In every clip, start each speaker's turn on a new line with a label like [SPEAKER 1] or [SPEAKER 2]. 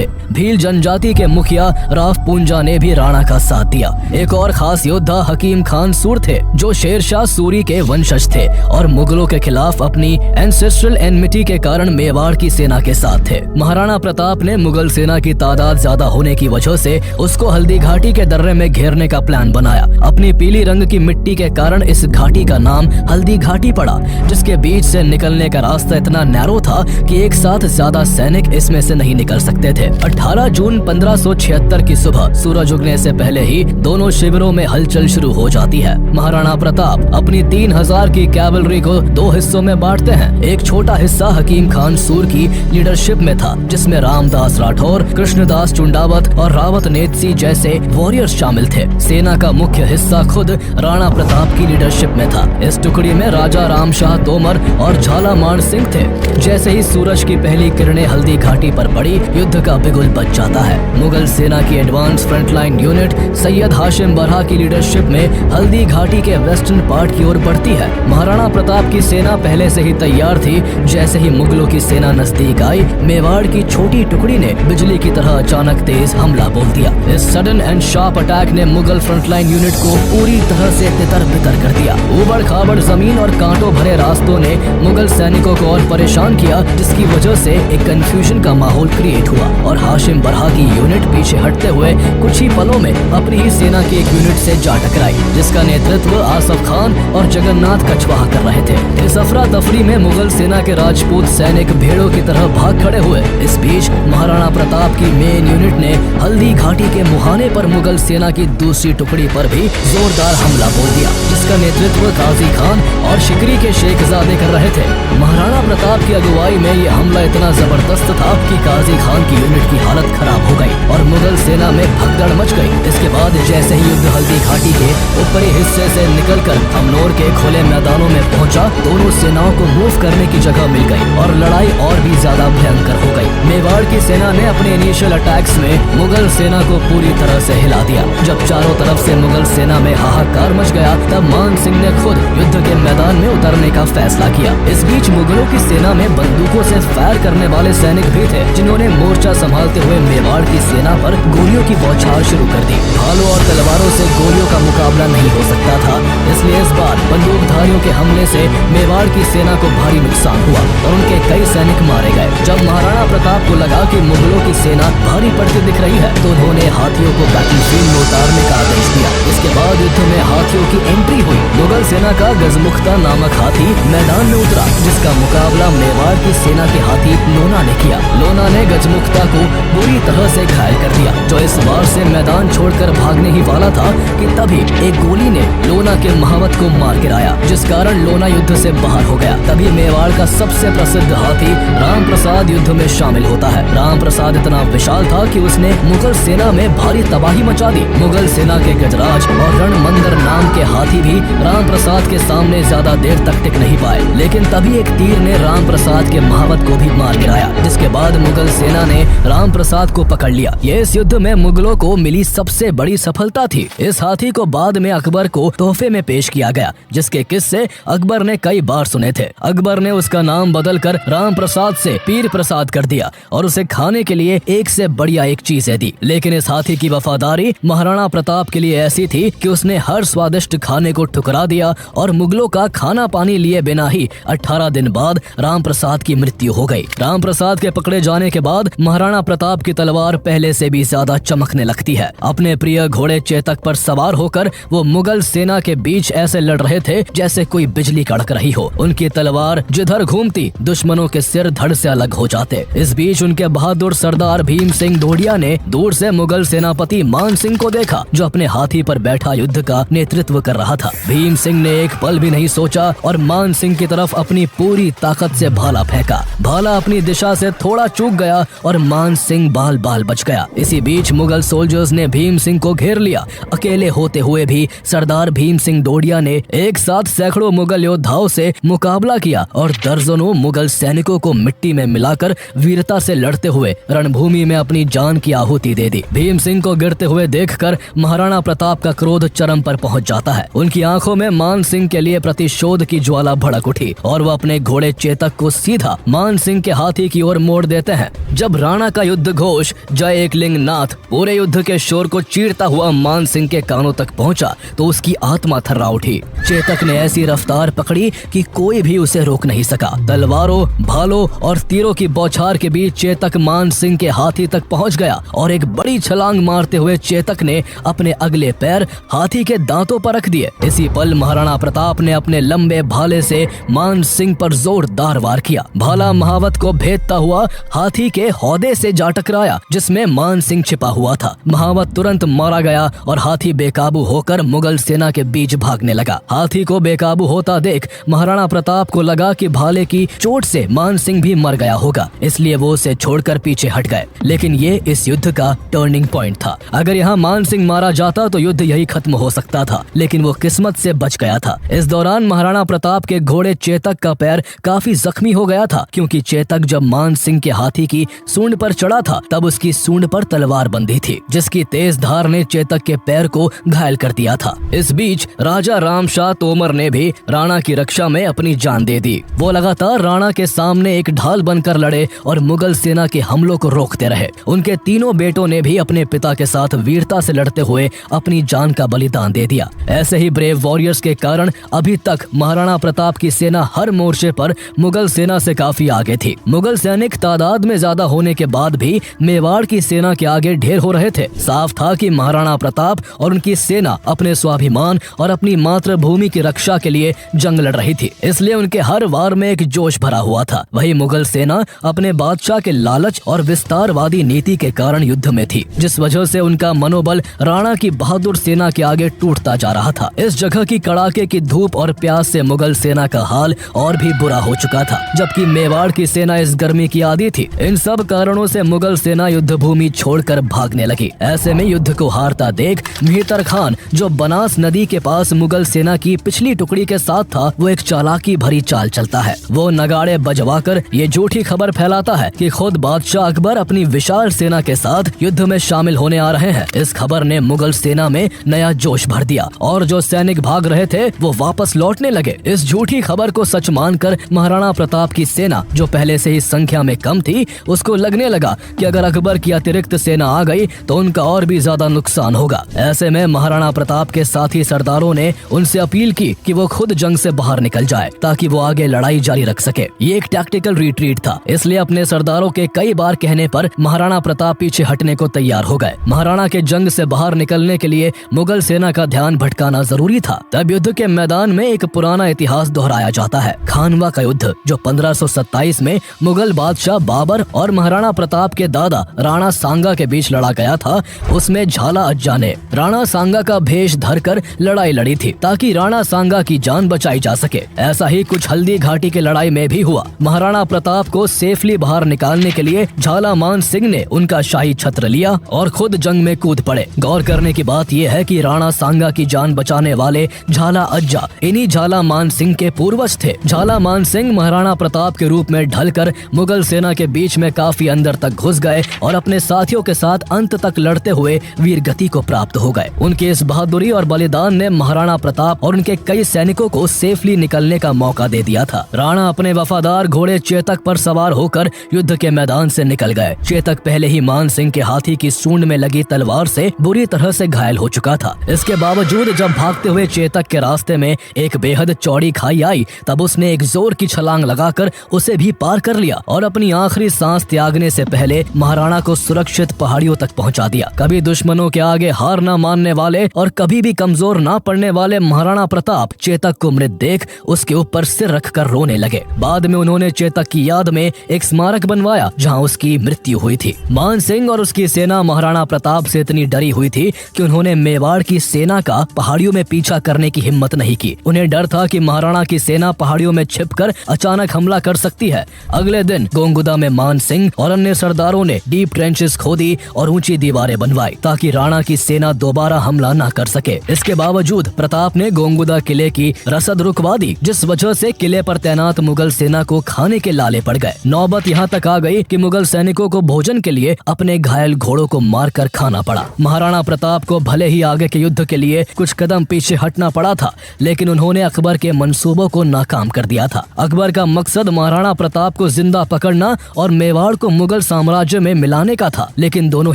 [SPEAKER 1] थे। भील जनजाति के मुखिया राव पूंजा ने भी राणा का साथ दिया। एक और खास योद्धा हकीम खान सूर थे, जो शेरशाह सूरी के वंशज थे और मुगलों के खिलाफ अपनी एंसेस्ट्रल एनमिटी के कारण मेवाड़ की सेना के साथ थे। महाराणा प्रताप ने मुगल सेना की तादाद ज्यादा होने की वजह से उसको हल्दी घाटी के दर्रे में घेरने का प्लान बनाया। अपनी पीली रंग की मिट्टी के कारण इस घाटी का नाम हल्दी घाटी पड़ा, जिसके बीच से निकलने का रास्ता इतना नैरो था कि एक साथ ज्यादा सैनिक इसमें से नहीं निकल सकते थे। 18 जून 1576 की सुबह सूरज उगने से पहले ही दोनों शिविरों में हलचल शुरू हो जाती है। महाराणा प्रताप अपनी 3000 की कैवलरी को 2 हिस्सों में बांटते हैं। एक छोटा हिस्सा हकीम खान सूर की लीडरशिप में था, जिसमें रामदास राठौर, कृष्णदास चुंडावत और रावत नेतसी जैसे वॉरियर्स शामिल थे। सेना का मुख्य हिस्सा खुद राणा प्रताप की लीडरशिप में था। इस टुकड़ी में राजा रामशाह तोमर और झालामान सिंह थे। जैसे ही सूरज की पहली किरणें हल्दी घाटी पर पड़ी, युद्ध का बिगुल बज जाता है। मुगल सेना की advance frontline unit Syed Hashim बरहा की लीडरशिप में हल्दी घाटी के वेस्टर्न पार्ट की ओर बढ़ती है। महाराणा प्रताप की सेना पहले से ही तैयार थी। जैसे ही मुगलों की सेना नजदीक आई, मेवाड़ की छोटी टुकड़ी ने बिजली की तरह अचानक तेज हमला बोल दिया। इस सडन एंड शार्प अटैक ने मुगल फ्रंटलाइन यूनिट को पूरी तरह से तितर बितर कर दिया। उबड़ खाबड़ जमीन और कांटों भरे रास्तों ने मुगल सैनिकों को और परेशान किया, जिसकी वजह से एक कंफ्यूजन का माहौल क्रिएट हुआ और हाशिम बरहा की यूनिट पीछे हटते हुए कुछ ही पलों में अपनी ही सेना की एक यूनिट से जा टकराई, जिसका नेतृत्व आसफ खान और जगन्नाथ कछवाहा कर रहे थे। इस अफरा तफरी में मुगल सेना के राजपूत सैनिक भेड़ों की तरह भाग खड़े हुए। इस बीच महाराणा प्रताप की मेन यूनिट ने हल्दी घाटी के मुहाने पर मुगल सेना की दूसरी टुकड़ी पर भी जोरदार हमला बोल दिया, जिसका नेतृत्व काजी खान और शिकरी के शेखजादे कर रहे थे। महाराणा प्रताप की अगुवाई में यह हमला इतना जबरदस्त था कि काजी खान की यूनिट की हालत खराब हो गई और मुगल सेना में भगदड़ मच गई। इसके बाद जैसे ही युद्ध हल्दी घाटी के ऊपरी हिस्से से निकलकर अमनोर के खुले मैदानों में पहुंचा, दोनों सेनाओं को मूव करने की जगह मिल गई और लड़ाई और भी ज्यादा भयंकर हो गई। मेवाड़ की सेना ने अपने इनिशियल अटैक्स में मुगल सेना को पूरी तरह से हिला दिया। जब चारों तरफ से मुगल सेना में हाहाकार मच गया, तब मान सिंह ने खुद युद्ध के मैदान में उतरने का फैसला किया। इस बीच मुगलों की सेना में बंदूकों से फायर करने वाले सैनिक भी थे, जिन्होंने मोर्चा संभालते हुए मेवाड़ की सेना पर गोलियों की बौछार शुरू कर दी। भालों और तलवारों से गोलियों का मुकाबला नहीं हो सकता था, इसलिए इस बार बंदूकधारियों के हमले से मेवाड़ की सेना को भारी नुकसान हुआ और उनके कई सैनिक मारे गए। जब महाराणा प्रताप को लगा कि मुगलों की सेना भारी पड़ती दिख रही है, तो उन्होंने हाथियों को बैटलफील्ड में उतारने का आदेश दिया। इसके बाद युद्ध में हाथियों की एंट्री हुई। मुगल सेना का गजमुख्ता नामक हाथी मैदान में उतरा, जिसका मुकाबला मेवाड़ की सेना के हाथी लोना ने किया। लोना ने गजमुख्ता को बुरी तरह से घायल कर दिया, जो इस बार से मैदान छोड़कर भागने ही वाला था कि तभी एक गोली ने लोना के महावत को मार गिराया, जिस कारण लोना युद्ध से बाहर हो गया। तभी मेवाड़ का सबसे प्रसिद्ध हाथी राम प्रसाद युद्ध में शामिल होता है। राम प्रसाद इतना विशाल था कि उसने मुगल सेना में भारी तबाही मचा दी। मुगल सेना के गजराज और रणमंदर नाम के हाथी भी राम प्रसाद के सामने ज्यादा देर तक टिक नहीं पाए, लेकिन तभी एक तीर ने राम प्रसाद के महावत को भी मार गिराया, जिसके बाद मुगल सेना ने राम प्रसाद को पकड़ लिया। ये इस युद्ध में मुगलों को मिली सबसे बड़ी सफलता थी। इस हाथी को बाद में अकबर को तोहफे में पेश किया गया, जिसके किस्से अकबर ने कई बार सुने थे। अकबर ने उसका नाम बदलकर राम प्रसाद से पीर प्रसाद कर दिया और उसे खाने के लिए एक से बढ़िया एक चीजें दी। लेकिन इस हाथी की वफादारी महाराणा प्रताप के लिए ऐसी थी कि उसने हर स्वादिष्ट खाने को ठुकरा दिया और मुगलों का खाना पानी लिए बिना ही 18 दिन बाद राम प्रसाद की मृत्यु हो गई। राम प्रसाद के पकड़े जाने के बाद महाराणा प्रताप की तलवार पहले से भी ज्यादा चमकने लगती है। अपने प्रिय घोड़े चेतक पर सवार होकर वो मुगल सेना के बीच ऐसे लड़ रहे थे जैसे कोई बिजली कड़क रही हो। उनकी तलवार जिधर घूमती दुश्मनों के सिर धड़ से अलग हो जाते। इस बीच उनके बहादुर सरदार भीम सिंह धोडिया ने दूर से मुगल सेनापति मान सिंह को देखा, जो अपने हाथी पर बैठा युद्ध का नेतृत्व कर रहा था। भीम सिंह ने एक पल भी नहीं सोचा और मान सिंह की तरफ अपनी पूरी ताकत से भाला फेंका। भाला अपनी दिशा से थोड़ा चूक गया और मान सिंह बाल बाल बच गया। इसी बीच मुगल सोल्जर्स ने भीम सिंह को घेर लिया। अकेले होते हुए भी सरदार भीम सिंह डोडिया ने एक साथ सैकड़ों मुगल योद्धाओं से मुकाबला किया और दर्जनों मुगल सैनिकों को मिट्टी में मिलाकर वीरता से लड़ते हुए रणभूमि में अपनी जान की आहुति दे दी। भीम सिंह को गिरते हुए देखकर महाराणा प्रताप का क्रोध चरम पर पहुंच जाता है। उनकी आंखों में मान सिंह के लिए प्रतिशोध की ज्वाला भड़क उठी और वो अपने घोड़े चेतक को सीधा मान सिंह के हाथी की ओर मोड़ देते हैं। जब राणा का युद्ध घोष जय एकलिंग नाथ पूरे युद्ध के शोर को चीरता हुआ मान सिंह के कानों तक पहुंचा तो उसकी आत्मा थर्रा उठी। चेतक ने ऐसी रफ्तार पकड़ी कि कोई भी उसे रोक नहीं सका। तलवारों, भालों और तीरों की बौछार के बीच चेतक मान सिंह के हाथी तक पहुंच गया और एक बड़ी छलांग मारते हुए चेतक ने अपने अगले पैर हाथी के दांतों पर रख दिए। इसी पल महाराणा प्रताप ने अपने लंबे भाले से मान सिंह पर जोरदार वार किया। भाला महावत को भेदता हुआ हाथी के हौदे से जा टकराया जिसमें मान सिंह छिपा हुआ था। महावत तुरंत मारा गया और हाथी बेकाबू होकर मुगल सेना के बीच भागने लगा। हाथी को बेकाबू होता देख महाराणा प्रताप को लगा कि भाले की चोट से मान सिंह भी मर गया होगा, इसलिए वो उसे छोड़कर पीछे हट गए। लेकिन ये इस युद्ध का टर्निंग पॉइंट था। अगर यहाँ मान सिंह मारा जाता तो युद्ध यही खत्म हो सकता था, लेकिन वो किस्मत से बच गया था। इस दौरान महाराणा प्रताप के घोड़े चेतक का पैर काफी जख्मी हो गया था, क्योंकि चेतक जब मान सिंह के हाथी की सूंड पर चढ़ा था तब उसकी सूंड पर तलवार बंधी थी, जिसकी तेज धार ने चेतक के पैर को घायल कर दिया था। इस बीच राजा रामशाह तोमर ने भी राणा की रक्षा में अपनी जान दे दी। वो लगातार राणा के सामने एक ढाल बनकर लड़े और मुगल सेना के हमलों को रोकते रहे। उनके तीनों बेटों ने भी अपने पिता के साथ वीरता से लड़ते हुए अपनी जान का बलिदान दे दिया। ऐसे ही ब्रेव वॉरियर्स के कारण अभी तक महाराणा प्रताप की सेना हर मोर्चे पर मुगल सेना से काफी आगे थी। मुगल सैनिक तादाद में ज्यादा होने के बाद भी मेवाड़ की सेना के आगे ढेर हो रहे थे। साफ था कि महाराणा प्रताप और उनकी सेना अपने स्वाभिमान और अपनी मातृभूमि की रक्षा के लिए जंग लड़ रही थी, इसलिए उनके हर वार में एक जोश भरा हुआ था। वही मुगल सेना अपने बादशाह के लालच और विस्तारवादी नीति के कारण युद्ध में थी, जिस वजह से उनका मनोबल राणा की बहादुर सेना के आगे टूटता जा रहा था। इस जगह की कड़ाके की धूप और प्यास से मुगल सेना का हाल और भी बुरा हो चुका था, जबकि मेवाड़ की सेना इस गर्मी की आदी थी। इन सब कारणों से मुगल सेना युद्ध भूमि छोड़कर भागने लगी। ऐसे में युद्ध को हारता देख मेहतर खान, जो बनास नदी के पास मुगल सेना की पिछली टुकड़ी के साथ था, वो एक चालाकी भरी चाल चलता है। वो नगाड़े बजवाकर ये झूठी खबर फैलाता है कि खुद बादशाह अकबर अपनी विशाल सेना के साथ युद्ध में शामिल होने आ रहे हैं। इस खबर ने मुगल सेना में नया जोश भर दिया और जो सैनिक भाग रहे थे वो वापस लौटने लगे। इस झूठी खबर को सच मानकर महाराणा प्रताप की सेना, जो पहले से ही संख्या में कम थी, उसको लगने लगा कि अगर अकबर की अतिरिक्त सेना आ गई तो उनका और भी ज्यादा नुकसान होगा। ऐसे में महाराणा प्रताप के साथी सरदारों ने उनसे अपील की कि वो खुद जंग से बाहर निकल जाए ताकि वो आगे लड़ाई जारी रख सके। ये एक टैक्टिकल रिट्रीट था, इसलिए अपने सरदारों के कई बार कहने पर महाराणा प्रताप पीछे हटने को तैयार हो गए। महाराणा के जंग से बाहर निकलने के लिए मुगल सेना का ध्यान भटकाना जरूरी था। तब युद्ध के मैदान में एक पुराना इतिहास दोहराया जाता है, खानवा का युद्ध, जो 1527 में मुगल बादशाह बाबर और महाराणा प्रताप के दादा राणा सांगा के बीच लड़ा गया था। उसमें झाला अज्जा ने राणा सांगा का भेष धरकर लड़ाई लड़ी थी ताकि राणा सांगा की जान बचाई जा सके। ऐसा ही कुछ हल्दी घाटी की लड़ाई में भी हुआ। महाराणा प्रताप को सेफली बाहर निकालने के लिए झाला मान सिंह ने उनका शाही छत्र लिया और खुद जंग में कूद पड़े। गौर करने की बात यह है कि राणा सांगा की जान बचाने वाले झाला अज्जा इन्हीं झाला मान सिंह के पूर्वज थे। झाला मान सिंह महाराणा प्रताप के रूप में ढलकर मुगल सेना के बीच में काफी अंदर तक घुस गए और अपने साथियों के साथ अंत तक लड़ते हुए वीर गति को प्राप्त हो गए। उनके इस बहादुरी और बलिदान ने महाराणा प्रताप और उनके कई सैनिकों को सेफली निकलने का मौका दे दिया था। राणा अपने वफादार घोड़े चेतक पर सवार होकर युद्ध के मैदान से निकल गए। चेतक पहले ही मान सिंह के हाथी की सूंड में लगी तलवार से बुरी तरह से घायल हो चुका था। इसके बावजूद जब भागते हुए चेतक के रास्ते में एक बेहद चौड़ी खाई आई, तब उसने एक जोर की छलांग लगाकर उसे भी पार कर लिया और अपनी आखिरी सांस त्यागने से पहले महाराणा को सुरक्षित पहाड़ियों तक पहुंचा दिया। कभी दुश्मनों के आगे हार न मानने वाले और कभी भी कमजोर न पड़ने वाले महाराणा प्रताप चेतक को मृत देख उसके ऊपर सिर रखकर रोने लगे। बाद में उन्होंने चेतक की याद में एक स्मारक बनवाया जहां उसकी मृत्यु हुई थी। मान सिंह और उसकी सेना महाराणा प्रताप से इतनी डरी हुई थी कि उन्होंने मेवाड़ की सेना का पहाड़ियों में पीछा करने की हिम्मत नहीं की। उन्हें डर था कि महाराणा की सेना पहाड़ियों में छिपकर अचानक हमला कर सकती है। अगले दिन गोंगुदा में मान सिंह और अन्य सरदारों ने डीप ट्रेंचेस खोदी और ऊंची दीवारें बनवाई ताकि राणा की सेना दोबारा हमला न कर सके। इसके बावजूद प्रताप ने गोंगुदा किले की रसद रुकवा दी, जिस वजह से किले पर तैनात मुगल सेना को खाने के लाले पड़ गए। नौबत यहाँ तक आ गई कि मुगल सैनिकों को भोजन के लिए अपने घायल घोड़ों को मारकर खाना पड़ा। महाराणा प्रताप को भले ही आगे के युद्ध के लिए कुछ कदम पीछे हटना पड़ा था, लेकिन उन्होंने अकबर के मंसूबों को नाकाम कर दिया था। अकबर का मकसद महाराणा प्रताप को जिंदा पकड़ना और मेवाड़ को मुगल साम्राज्य में मिलाने का था, लेकिन दोनों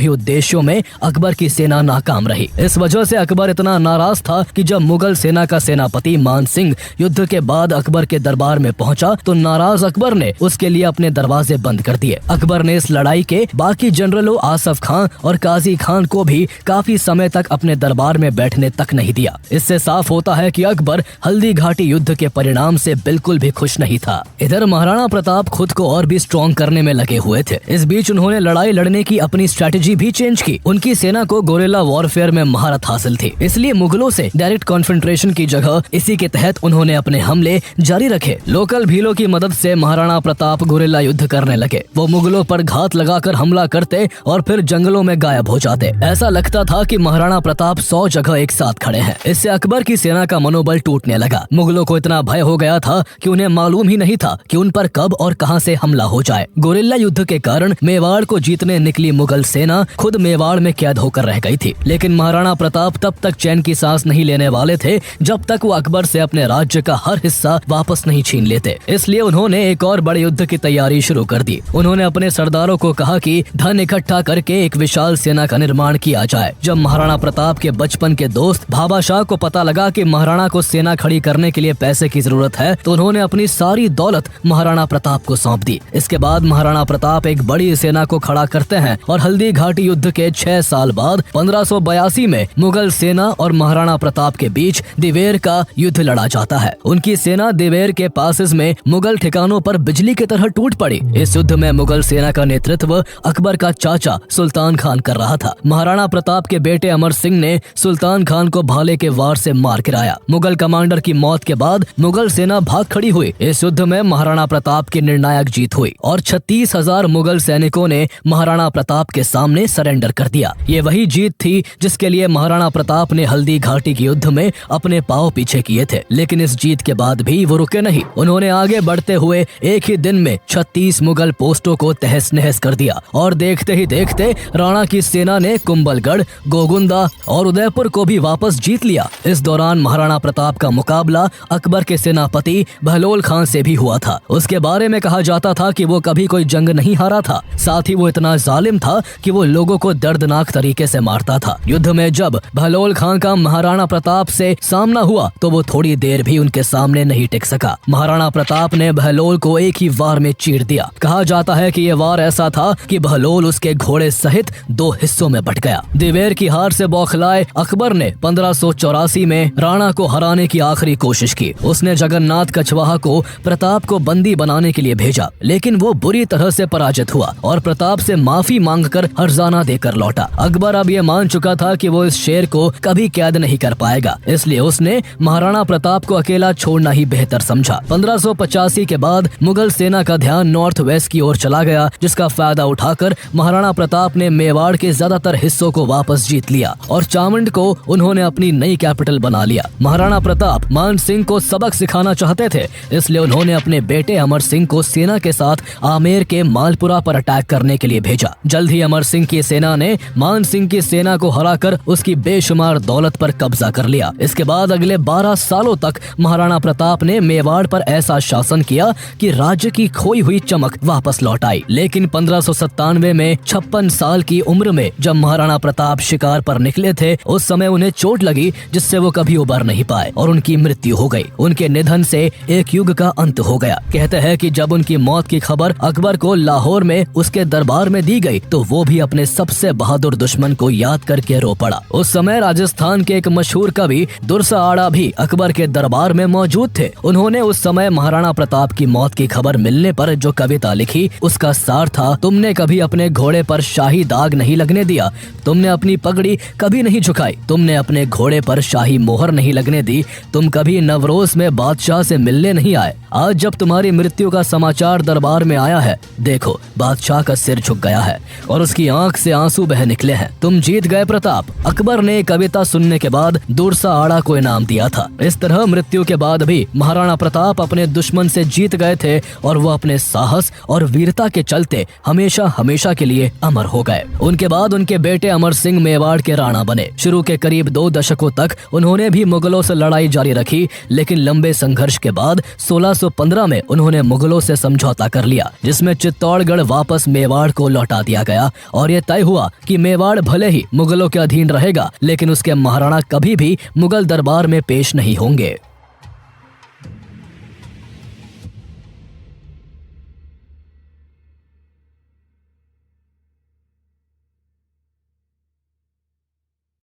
[SPEAKER 1] ही उद्देश्यों में अकबर की सेना नाकाम रही। इस वजह से अकबर इतना नाराज था कि जब मुगल सेना का सेनापति मान सिंह युद्ध के बाद अकबर के दरबार में पहुंचा तो नाराज अकबर ने उसके लिए अपने दरवाजे बंद कर दिए। अकबर ने इस लड़ाई के बाकी जनरलों आसफ खान और काजी खान को भी काफी समय तक अपने दरबार में बैठने तक नहीं दिया। इससे साफ होता है कि अकबर हल्दी घाटी युद्ध के परिणाम से बिल्कुल भी खुश नहीं था। इधर महाराणा प्रताप खुद को और भी स्ट्रॉन्ग करने में लगे हुए थे। इस बीच उन्होंने लड़ाई लड़ने की अपनी स्ट्रेटेजी भी चेंज की। उनकी सेना को गोरिल्ला वॉरफेयर में महारत हासिल थी, इसलिए मुगलों से डायरेक्ट कॉन्फ्रंट्रेशन की जगह इसी के तहत उन्होंने अपने हमले जारी रखे। लोकल भीलों की मदद से महाराणा प्रताप गोरिल्ला युद्ध करने लगे। वो मुगलों पर घात लगाकर हमला करते और फिर जंगलों में गायब हो जाते। ऐसा लगता था कि महाराणा प्रताप 100 जगह एक साथ खड़े हैं। इससे अकबर की सेना का मनोबल टूटने लगा। मुगलों को इतना भय हो गया था कि उन्हें मालूम ही नहीं था कि उन पर कब और कहां से हमला हो जाए। गोरिल्ला युद्ध के कारण मेवाड़ को जीतने निकली मुगल सेना खुद मेवाड़ में कैद होकर रह गई थी, लेकिन महाराणा प्रताप तब तक चैन की सांस नहीं लेने वाले थे जब तक वो अकबर से अपने राज्य का हर हिस्सा वापस नहीं छीन लेते। इसलिए उन्होंने एक और बड़े युद्ध की तैयारी शुरू कर दी। उन्होंने अपने सरदारों को कहा कि धन इकट्ठा करके एक विशाल सेना का निर्माण किया जाए। जब महाराणा प्रताप के बचपन के दोस्त भाबा शाह को पता लगा कि महाराणा को सेना खड़ी करने के लिए पैसे की जरूरत है, तो उन्होंने अपनी सारी दौलत महाराणा प्रताप को सौंप दी। इसके बाद महाराणा प्रताप एक बड़ी सेना को खड़ा करते हैं और हल्दी घाटी युद्ध के 6 साल बाद 1582 में मुगल सेना और महाराणा प्रताप के बीच दिवेर का युद्ध लड़ा जाता है। उनकी सेना दिवेर के पासेस में मुगल ठिकानों पर बिजली की तरह टूट पड़ी। इस युद्ध में मुगल सेना का नेतृत्व अकबर का चाचा सुल्तान खान कर रहा था। महाराणा प्रताप के बेटे अमर सिंह ने सुल्तान खान को भाले के वार से मार गिराया। मुगल कमांडर की मौत के बाद मुगल सेना भाग खड़ी हुई। इस युद्ध में महाराणा प्रताप की निर्णायक जीत हुई और 36,000 मुगल सैनिकों ने महाराणा प्रताप के सामने सरेंडर कर दिया। ये वही जीत थी जिसके लिए महाराणा प्रताप ने हल्दी घाटी के युद्ध में अपने पांव पीछे किए थे। लेकिन इस जीत के बाद भी वो रुके नहीं। उन्होंने आगे बढ़ते हुए एक ही दिन में 36 मुगल पोस्टों को तहस नहस कर दिया और देखते ही देखते राणा की सेना ने कुंभलगढ़, गोगुंदा और उदयपुर को भी वापस जीत लिया। इस दौरान महाराणा प्रताप का मुकाबला अकबर के सेनापति बहलोल खान से भी हुआ था। उसके बारे में कहा जाता था कि वो कभी कोई जंग नहीं हारा था, साथ ही वो इतना जालिम था कि वो लोगों को दर्दनाक तरीके से मारता था। युद्ध में जब बहलोल खान का महाराणा प्रताप से सामना हुआ तो वो थोड़ी देर भी उनके सामने नहीं टिक सका। महाराणा प्रताप ने बहलोल को एक ही वार में चीर दिया। कहा जाता है कि ये वार ऐसा था कि बहलोल उसके घोड़े सहित 2 हिस्सों में बट गया। दिवेर की हार से बौखलाए अकबर ने 1584 में राणा को हराने की आखिरी कोशिश की। उसने जगन्नाथ कछवाहा को प्रताप को बंदी बनाने के लिए भेजा, लेकिन वो बुरी तरह से पराजित हुआ और प्रताप से माफी मांगकर हर्जाना देकर लौटा। अकबर अब ये मान चुका था कि वो इस शेर को कभी कैद नहीं कर पाएगा, इसलिए उसने महाराणा प्रताप को अकेला छोड़ना ही बेहतर समझा। 1585 के बाद मुगल सेना का ध्यान नॉर्थ वेस्ट की ओर चला गया, जिसका फायदा उठाकर महाराणा प्रताप ने मेवाड़ के ज्यादातर हिस्सों को वापस जीत लिया और चामुंड को उन्होंने अपनी नई कैपिटल बना लिया। महाराणा प्रताप मान सिंह को सबक सिखाना चाहते थे, इसलिए उन्होंने अपने बेटे अमर सिंह को सेना के साथ आमेर के मालपुरा पर अटैक करने के लिए भेजा। जल्द ही अमर सिंह की सेना ने मान सिंह की सेना को हराकर उसकी बेशुमार दौलत पर कब्जा कर लिया। इसके बाद अगले 12 सालों तक महाराणा प्रताप ने मेवाड़ पर ऐसा शासन किया कि राज्य की खोई हुई चमक वापस लौट आई। लेकिन 1597 में 56 साल की उम्र में जब महाराणा प्रताप शिकार पर निकले थे, उस समय उन्हें चोट लगी जिससे वो कभी उबर नहीं पाए और उनकी मृत्यु हो गई। उनके निधन से एक युग का अंत हो गया। कहते हैं कि जब उनकी मौत की खबर अकबर को लाहौर में उसके दरबार में दी गई तो वो भी अपने सबसे बहादुर दुश्मन को याद करके रो पड़ा। उस समय राजस्थान के एक मशहूर कवि दुर्सा आड़ा भी अकबर के दरबार में मौजूद थे। उन्होंने उस समय महाराणा प्रताप की मौत की खबर मिलने पर जो कविता लिखी उसका सार था, तुमने कभी अपने घोड़े पर शाही दाग नहीं लगने दिया, तुमने अपनी पगड़ी कभी नहीं झुकाई, तुमने अपने घोड़े पर शाही मोहर नहीं लगने दी, तुम कभी नवरोज में बादशाह से मिलने नहीं आए। आज जब तुम्हारी मृत्यु का समाचार दरबार में आया है, देखो बादशाह का सिर झुक गया है। और उसकी आंख से आंसू बह निकले हैं। तुम जीत गए प्रताप। अकबर ने कविता सुनने के बाद दूरसा आड़ा को इनाम दिया था। इस तरह मृत्यु के बाद भी महाराणा प्रताप अपने दुश्मन से जीत गए थे और वो अपने साहस और वीरता के चलते हमेशा हमेशा के लिए अमर हो गए। उनके बाद उनके बेटे अमर सिंह मेवाड़ के राणा बने। शुरू के करीब 2 दशकों तक उन्होंने भी मुगलों से लड़ाई जारी रखी, लेकिन लंबे संघर्ष के बाद 1615 में उन्होंने मुगलों से समझौता कर लिया, जिसमें चित्तौड़गढ़ वापस मेवाड़ को लौटा दिया गया और ये तय हुआ कि मेवाड़ भले ही मुगलों के अधीन रहेगा, लेकिन उसके महाराणा कभी भी मुगल दरबार में पेश नहीं होंगे।